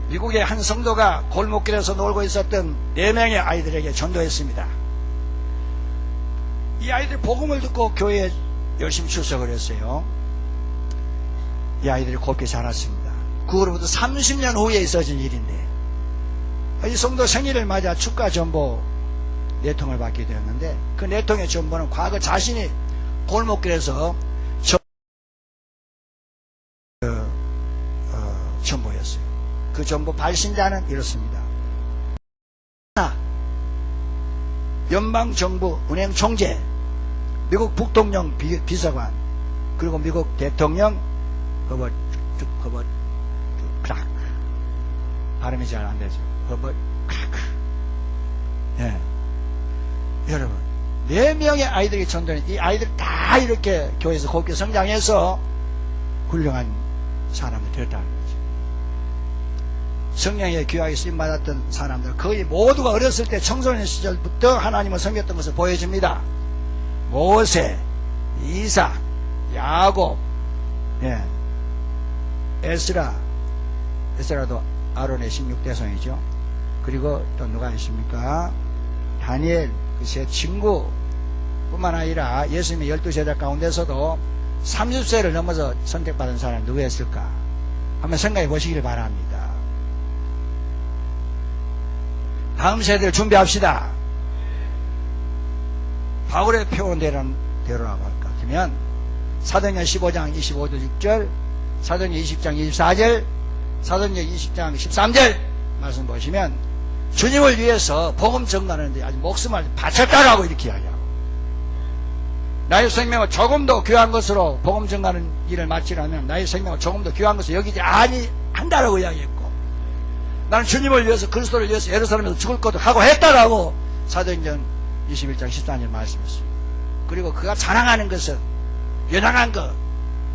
[SPEAKER 2] 미국의 한 성도가 골목길에서 놀고 있었던 4명의 아이들에게 전도했습니다. 이 아이들이 복음을 듣고 교회에 열심히 출석을 했어요. 이 아이들이 곱게 자랐습니다. 그로부터 30년 후에 있어진 일인데 이 성도 생일을 맞아 축가 전보 4통을 받게 되었는데 그 4통의 전보는 과거 자신이 골목길에서 전보였어요. 그 전보 발신자는 이렇습니다. 연방정부 은행 총재, 미국 북통령 비서관, 그리고 미국 대통령 크락 발음이 잘 안 되죠. 크락. 예. 여러분, 4명의 아이들이 전도는 이 아이들 다 이렇게 교회에서 곱게 성장해서 훌륭한 사람이 되었다는 거죠. 성령의 귀하게 쓰임받았던 사람들 거의 모두가 어렸을 때 청소년 시절부터 하나님을 섬겼던 것을 보여줍니다. 모세, 이삭, 야곱, 예, 에스라도 아론의 16대손이죠. 그리고 또 누가 있습니까? 다니엘, 그 세 친구 뿐만 아니라 예수님의 12제자 가운데서도 30세를 넘어서 선택받은 사람이 누구였을까? 한번 생각해 보시길 바랍니다. 다음 세대를 준비합시다. 바울의 표현대로라고 할까 하면 사도행전 15장 25절 6절, 사도행전 20장 24절, 사도행전 20장 13절 말씀 보시면 주님을 위해서 복음 전가하는데 아주 목숨을 바쳤다라고 이렇게 이야기하고, 나의 생명을 조금 더 귀한 것으로 복음 전가하는 일을 마치려면 나의 생명을 조금 더 귀한 것으로 여기지 아니한다라고 이야기했고, 나는 주님을 위해서 그리스도를 위해서 예루살렘에서 죽을 것도 각오했다라고 사도행전 21장 14절 말씀했어요. 그리고 그가 자랑하는 것은 연약한 것,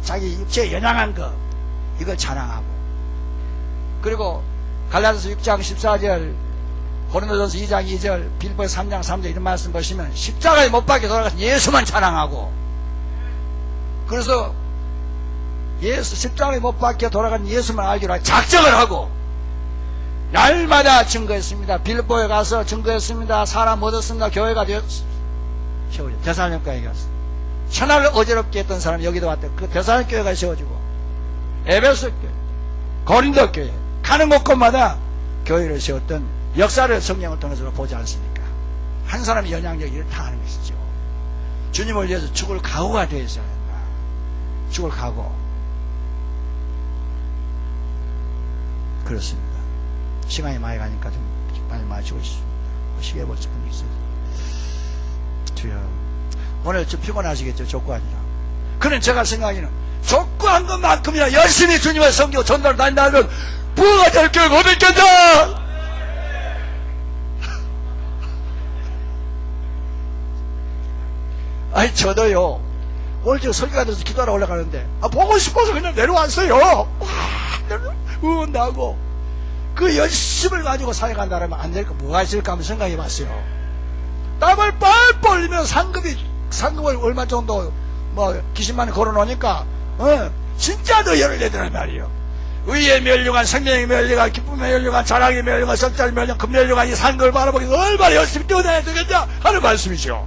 [SPEAKER 2] 자기 육체에 연약한 것, 이걸 자랑하고, 그리고 갈라디아서 6장 14절, 고린도전서 2장 2절, 빌보서 3장 3절 이런 말씀 보시면 십자가에 못 박혀 돌아가신 예수만 자랑하고, 그래서 예수 십자가에 못 박혀 돌아간 예수만 알기로 작정을 하고 날마다 증거했습니다. 빌보에 가서 증거했습니다. 사람 얻었습니다. 교회가 세워져. 데살로니가에 가서 천하를 어지럽게 했던 사람이 여기도 왔대. 그 데살로니가 교회가 세워지고 에베소 교회, 고린도 교회 가는 곳곳마다 교회를 세웠던 역사를 성경을 통해서 보지 않습니까? 한 사람이 영향력 일을 다 하는 것이죠. 주님을 위해서 죽을 각오가 되어 있어야 한다. 죽을 각오. 그렇습니다. 시간이 많이 가니까 좀 빨리 마치고 싶습니다. 시계 볼 뻔 있어요. 주여, 오늘 좀 피곤하시겠죠? 족구하니라. 그는 제가 생각하기는 족구한 것만큼이나 열심히 주님의 성교 전달을 다닌다면 부가 될 교회가 어디 있겠나? 아니 저도요 오늘 저 설교가 돼서 기도하러 올라가는데 보고 싶어서 그냥 내려왔어요. 나고 그 열심을 가지고 사역한다면 안 될까 뭐가 있을까 한번 생각해 봤어요. 땀을 뻘뻘 흘리면 상급을 얼마 정도 기신만 걸어놓으니까 진짜 더 열을 내더란 말이에요. 의의 멸류관, 생명의 멸류관, 기쁨의 멸류관, 자랑의 멸류관, 성찰의 멸류관, 금멸류관 이 상급을 바라보기 얼마나 열심히 뛰어다녀야 되겠냐 하는 말씀이죠.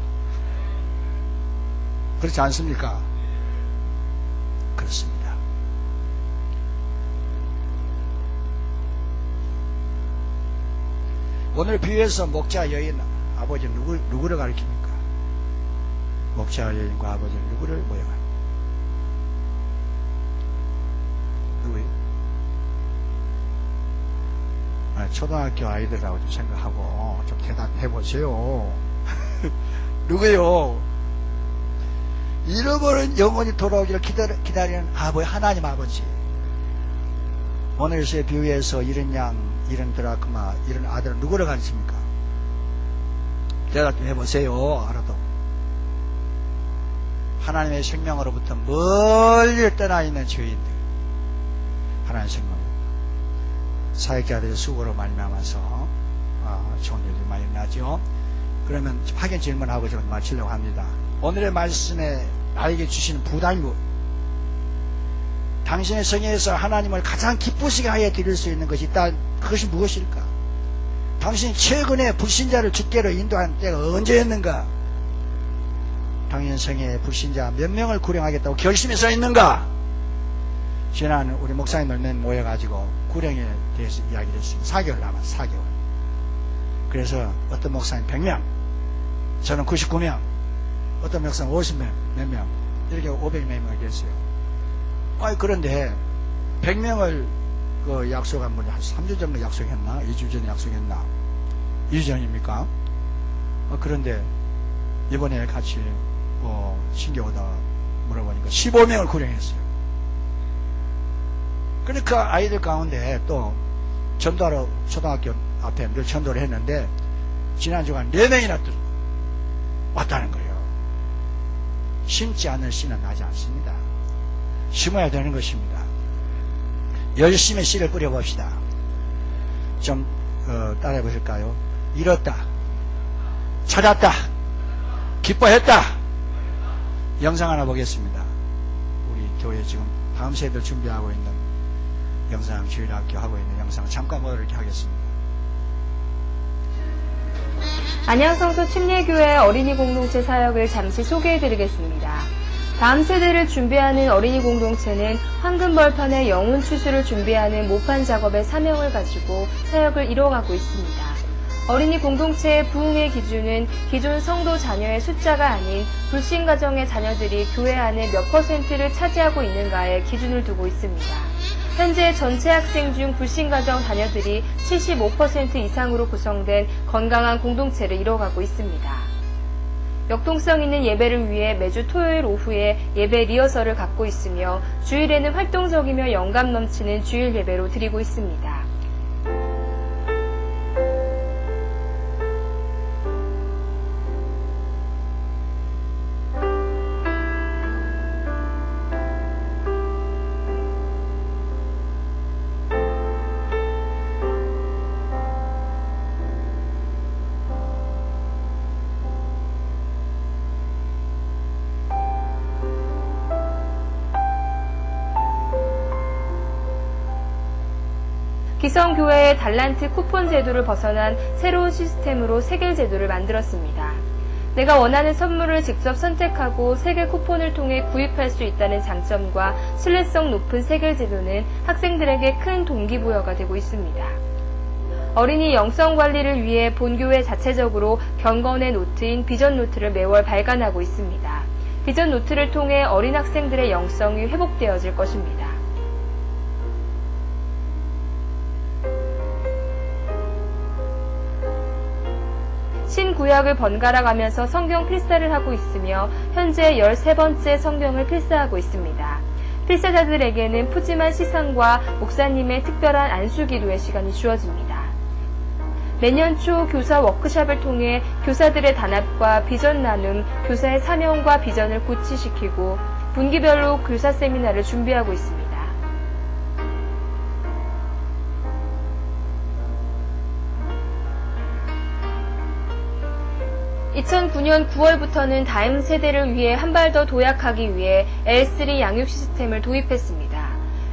[SPEAKER 2] 그렇지 않습니까? 그렇습니다. 오늘 비유에서 목자 여인 아버지는 누구를 가리킵니까? 목자 여인과 아버지는 누구를 모여가? 누구예요? 초등학교 아이들하고 좀 생각하고 좀 대답해 보세요. 누구예요? 잃어버린 영혼이 돌아오기를 기다리는 하나님 아버지. 오늘의 비유에서 이런 양, 이런 드라크마, 이런 아들은 누구를 가르칩니까? 대답 좀 해보세요. 알아도. 하나님의 생명으로부터 멀리 떠나 있는 죄인들. 하나님의 생명. 사역자들의 수고로 말미암아서 좋은 일이 많이 나죠. 그러면 확인 질문하고 좀 마치려고 합니다. 오늘의 말씀에 나에게 주시는 부담이 뭐? 당신의 성회에서 하나님을 가장 기쁘시게 하여 드릴 수 있는 것이 있다. 그것이 무엇일까? 당신이 최근에 불신자를 주께로 인도한 때가 언제였는가? 당신 성회에 불신자 몇 명을 구령하겠다고 결심해서 있는가? 지난 우리 목사님들 몇 모여가지고 구령에 대해서 이야기를 했습니다. 4개월 남았어. 4개월. 그래서 어떤 목사님 100명, 저는 99명, 어떤 목사님 50명, 몇 명, 이렇게 500명이 됐어요. 그런데 100명을 약속한 분이 한 3주 전에 약속했나? 2주 전에 약속했나? 2주 전입니까? 그런데 이번에 같이 신교오다 물어보니까 15명을 구령했어요. 그러니까 아이들 가운데 또 전도하러 초등학교 앞에 늘 전도를 했는데 지난주간 4명이나 또 왔다는 거예요. 심지 않을 씨는 나지 않습니다. 심어야 되는 것입니다. 열심히 씨를 뿌려봅시다. 좀 따라해 보실까요? 잃었다, 찾았다, 기뻐했다. 영상 하나 보겠습니다. 우리 교회 지금 다음 세대를 준비하고 있는 영상, 주일학교 하고 있는 영상 잠깐 보도록 하겠습니다.
[SPEAKER 3] 안양성서 침례교회 어린이 공동체 사역을 잠시 소개해드리겠습니다. 다음 세대를 준비하는 어린이 공동체는 황금벌판의 영혼 추수를 준비하는 모판 작업의 사명을 가지고 사역을 이뤄가고 있습니다. 어린이 공동체의 부흥의 기준은 기존 성도 자녀의 숫자가 아닌 불신 가정의 자녀들이 교회 안에 몇 %를 차지하고 있는가에 기준을 두고 있습니다. 현재 전체 학생 중 불신 가정 자녀들이 75% 이상으로 구성된 건강한 공동체를 이뤄가고 있습니다. 역동성 있는 예배를 위해 매주 토요일 오후에 예배 리허설을 갖고 있으며 주일에는 활동적이며 영감 넘치는 주일 예배로 드리고 있습니다. 기성교회의 달란트 쿠폰 제도를 벗어난 새로운 시스템으로 세겔 제도를 만들었습니다. 내가 원하는 선물을 직접 선택하고 세겔 쿠폰을 통해 구입할 수 있다는 장점과 신뢰성 높은 세겔 제도는 학생들에게 큰 동기부여가 되고 있습니다. 어린이 영성 관리를 위해 본교회 자체적으로 경건의 노트인 비전 노트를 매월 발간하고 있습니다. 비전 노트를 통해 어린 학생들의 영성이 회복되어질 것입니다. 신구약을 번갈아 가면서 성경 필사를 하고 있으며 현재 13번째 성경을 필사하고 있습니다. 필사자들에게는 푸짐한 시상과 목사님의 특별한 안수기도의 시간이 주어집니다. 매년 초 교사 워크숍을 통해 교사들의 단합과 비전 나눔, 교사의 사명과 비전을 구치시키고 분기별로 교사 세미나를 준비하고 있습니다. 2009년 9월부터는 다음 세대를 위해 한 발 더 도약하기 위해 L3 양육 시스템을 도입했습니다.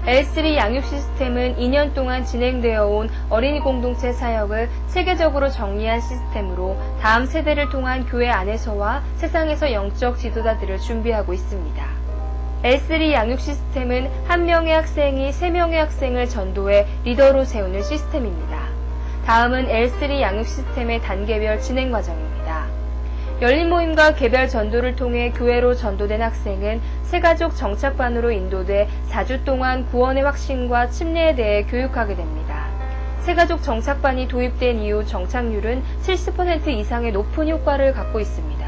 [SPEAKER 3] L3 양육 시스템은 2년 동안 진행되어 온 어린이 공동체 사역을 체계적으로 정리한 시스템으로 다음 세대를 통한 교회 안에서와 세상에서 영적 지도자들을 준비하고 있습니다. L3 양육 시스템은 한 명의 학생이 3명의 학생을 전도해 리더로 세우는 시스템입니다. 다음은 L3 양육 시스템의 단계별 진행 과정입니다. 열린 모임과 개별 전도를 통해 교회로 전도된 학생은 새가족 정착반으로 인도돼 4주 동안 구원의 확신과 침례에 대해 교육하게 됩니다. 새가족 정착반이 도입된 이후 정착률은 70% 이상의 높은 효과를 갖고 있습니다.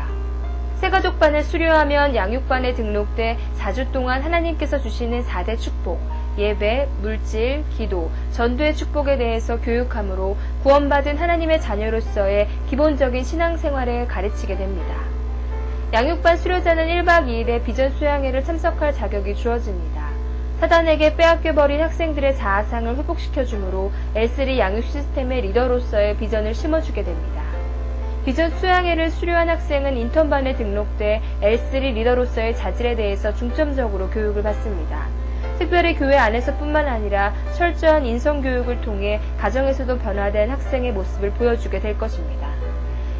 [SPEAKER 3] 새가족반을 수료하면 양육반에 등록돼 4주 동안 하나님께서 주시는 4대 축복, 예배, 물질, 기도, 전도의 축복에 대해서 교육하므로 구원받은 하나님의 자녀로서의 기본적인 신앙생활을 가르치게 됩니다. 양육반 수료자는 1박 2일의 비전 수양회를 참석할 자격이 주어집니다. 사단에게 빼앗겨버린 학생들의 자아상을 회복시켜주므로 L3 양육 시스템의 리더로서의 비전을 심어주게 됩니다. 비전 수양회를 수료한 학생은 인턴반에 등록돼 L3 리더로서의 자질에 대해서 중점적으로 교육을 받습니다. 특별히 교회 안에서뿐만 아니라 철저한 인성교육을 통해 가정에서도 변화된 학생의 모습을 보여주게 될 것입니다.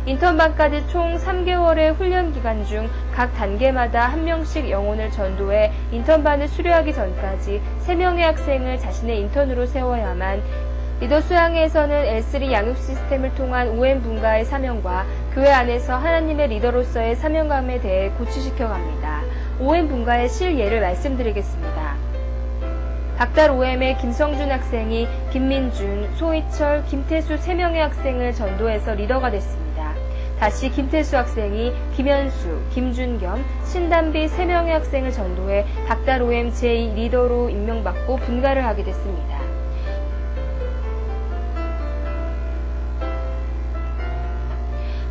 [SPEAKER 3] 인턴반까지 총 3개월의 훈련 기간 중 각 단계마다 한 명씩 영혼을 전도해 인턴반을 수료하기 전까지 3명의 학생을 자신의 인턴으로 세워야만 리더 수양회에서는 L3 양육 시스템을 통한 OM 분가의 사명과 교회 안에서 하나님의 리더로서의 사명감에 대해 고취시켜 갑니다. OM 분가의 실예를 말씀드리겠습니다. 닭달 OM의 김성준 학생이 김민준, 소희철, 김태수 3명의 학생을 전도해서 리더가 됐습니다. 다시 김태수 학생이 김현수, 김준겸, 신담비 3명의 학생을 전도해 닭달 OM 제2 리더로 임명받고 분가를 하게 됐습니다.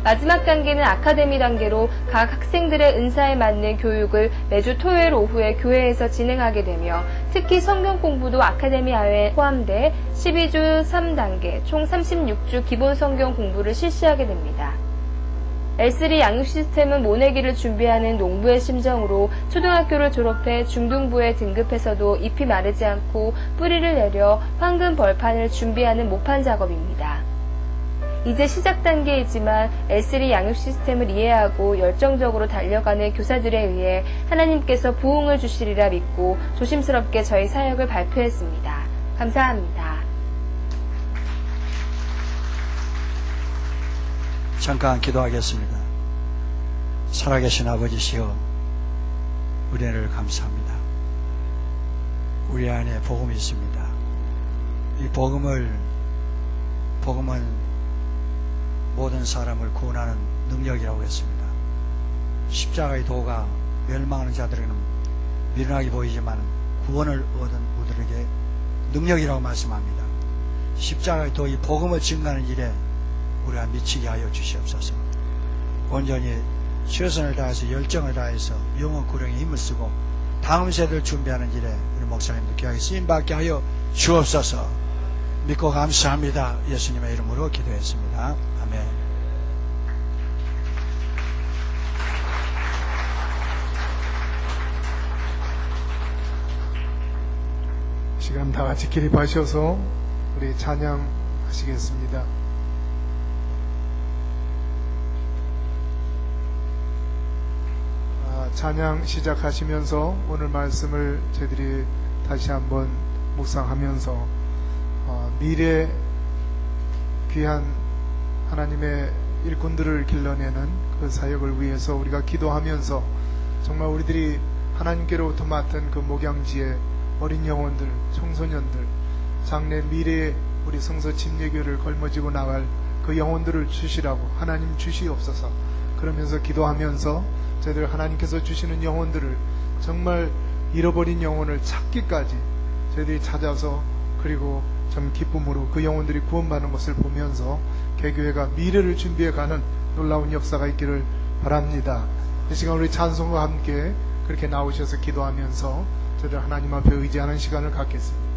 [SPEAKER 3] 마지막 단계는 아카데미 단계로 각 학생들의 은사에 맞는 교육을 매주 토요일 오후에 교회에서 진행하게 되며 특히 성경 공부도 아카데미아에 포함돼 12주 3단계 총 36주 기본 성경 공부를 실시하게 됩니다. L3 양육 시스템은 모내기를 준비하는 농부의 심정으로 초등학교를 졸업해 중등부에 등급해서도 잎이 마르지 않고 뿌리를 내려 황금 벌판을 준비하는 모판 작업입니다. 이제 시작 단계이지만 L3 양육 시스템을 이해하고 열정적으로 달려가는 교사들에 의해 하나님께서 부흥을 주시리라 믿고 조심스럽게 저희 사역을 발표했습니다. 감사합니다.
[SPEAKER 2] 잠깐 기도하겠습니다. 살아계신 아버지시여, 은혜를 감사합니다. 우리 안에 복음이 있습니다. 이 복음은 모든 사람을 구원하는 능력이라고 했습니다. 십자가의 도가 멸망하는 자들에게는 미련하게 보이지만 구원을 얻은 우리에게 능력이라고 말씀합니다. 십자가의 도, 이 복음을 증거하는 일에 우리가 미치게 하여 주시옵소서. 온전히 최선을 다해서 열정을 다해서 영혼 구령에 힘을 쓰고 다음 세대를 준비하는 일에 우리 목사님도 귀하게 쓰임받게 하여 주옵소서. 믿고 감사합니다. 예수님의 이름으로 기도했습니다. 아멘.
[SPEAKER 1] 시간 다 같이 기립하셔서 우리 찬양하시겠습니다. 찬양 시작하시면서 오늘 말씀을 저희들이 다시 한번 묵상하면서 미래 귀한 하나님의 일꾼들을 길러내는 그 사역을 위해서 우리가 기도하면서 정말 우리들이 하나님께로부터 맡은 그 목양지의 어린 영혼들, 청소년들, 장래 미래에 우리 성서 침례교를 걸머지고 나갈 그 영혼들을 주시라고 하나님 주시옵소서. 그러면서 기도하면서 저희들 하나님께서 주시는 영혼들을 정말 잃어버린 영혼을 찾기까지 저희들이 찾아서 그리고 참 기쁨으로 그 영혼들이 구원받는 것을 보면서 개교회가 미래를 준비해가는 놀라운 역사가 있기를 바랍니다. 이 시간 우리 찬송과 함께 그렇게 나오셔서 기도하면서 저희들 하나님 앞에 의지하는 시간을 갖겠습니다.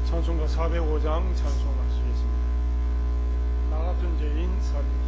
[SPEAKER 4] 찬송가 405장 찬송하시겠습니다. 나 같은 죄인 살리시.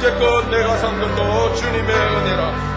[SPEAKER 5] 이제껏 내가 삼는 것 주님의 은혜라.